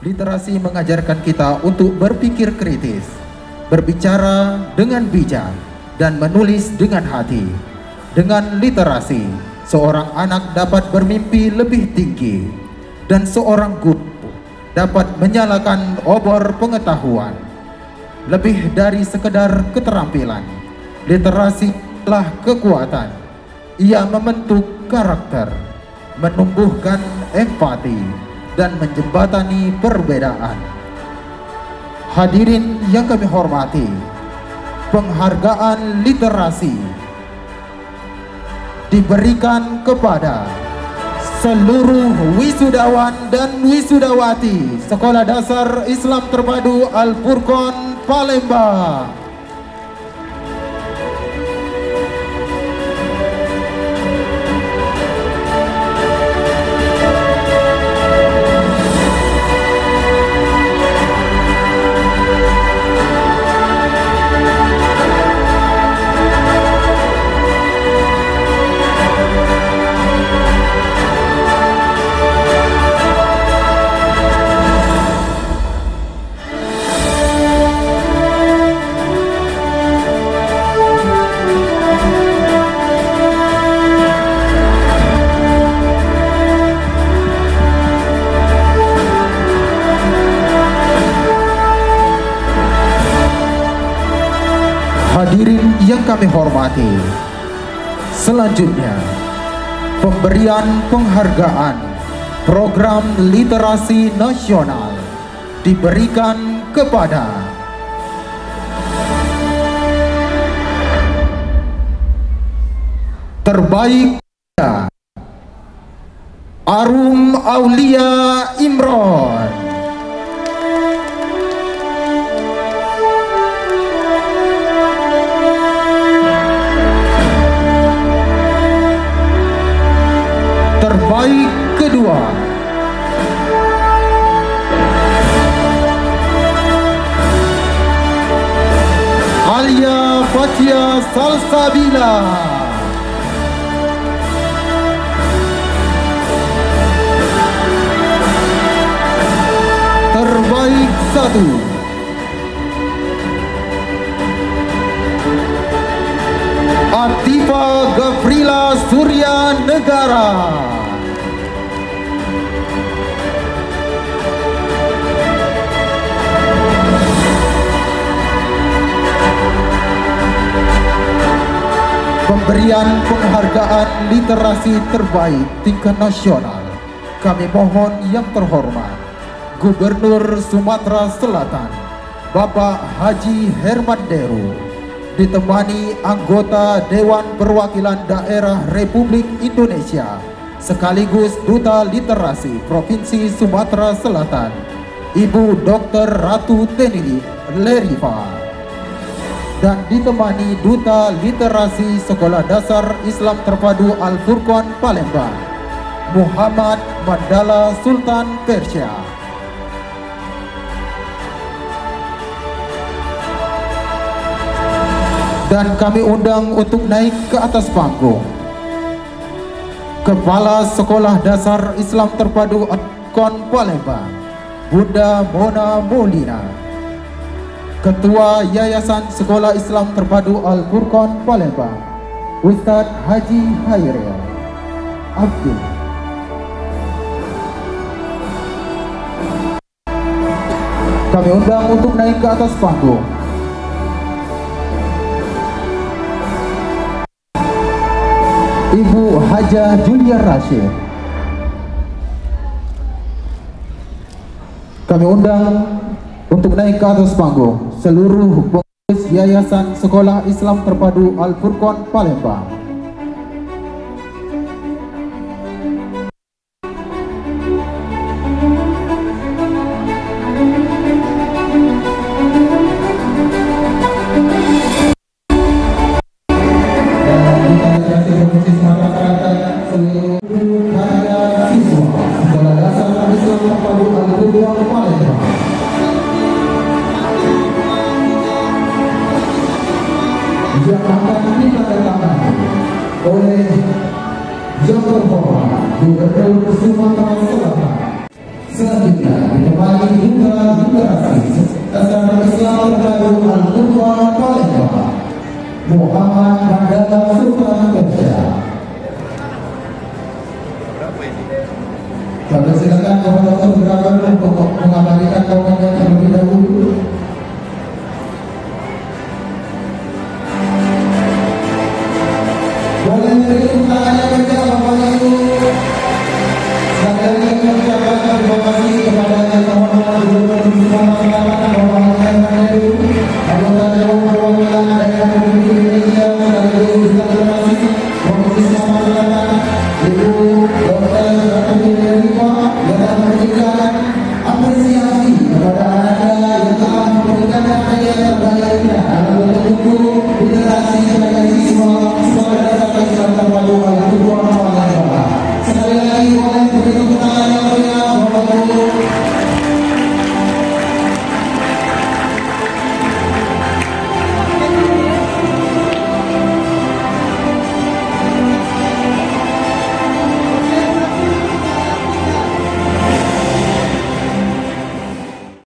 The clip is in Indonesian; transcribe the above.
Literasi mengajarkan kita untuk berpikir kritis, berbicara dengan bijak, dan menulis dengan hati. Dengan literasi, seorang anak dapat bermimpi lebih tinggi, dan seorang guru dapat menyalakan obor pengetahuan. Lebih dari sekedar keterampilan, literasi adalah kekuatan. Ia membentuk karakter, menumbuhkan empati, dan menjembatani perbedaan. Hadirin yang kami hormati, penghargaan literasi diberikan kepada seluruh wisudawan dan wisudawati Sekolah Dasar Islam Terpadu Al-Furqan Palembang. Hadirin yang kami hormati, selanjutnya pemberian penghargaan program literasi nasional diberikan kepada terbaik Arum Aulia Imron. Terbaik kedua Alia Fatia Salsabila. Terbaik satu Atifa Gafrila Surya Negara. Pemberian penghargaan literasi terbaik tingkat nasional kami mohon yang terhormat Gubernur Sumatera Selatan Bapak Haji Herman Deru, ditemani anggota Dewan Perwakilan Daerah Republik Indonesia sekaligus Duta Literasi Provinsi Sumatera Selatan Ibu Dr. Ratu Tenili Leriva, dan ditemani Duta Literasi Sekolah Dasar Islam Terpadu Al-Furqan Palembang Muhammad Mandala Sultan Persya. Dan kami undang untuk naik ke atas panggung Kepala Sekolah Dasar Islam Terpadu Al-Furqan Palembang Bunda Mona Molina, Ketua Yayasan Sekolah Islam Terpadu Al-Furqan Palembang Ustadz Haji Hairil Abdul. Kami undang untuk naik ke atas panggung Ibu Hajah Julia Rashid. Kami undang untuk naik ke atas panggung seluruh pengurus Yayasan Sekolah Islam Terpadu Al-Furqan Palembang. Yang akan ditandatangani oleh Yang Terhormat Gubernur Sumatera Selatan. selanjutnya ditemani juga generasi Asrama Islam terpadu Al-Qur'an Palembang Muhammad Mandala Sultan Kerja. Kami silakan kepada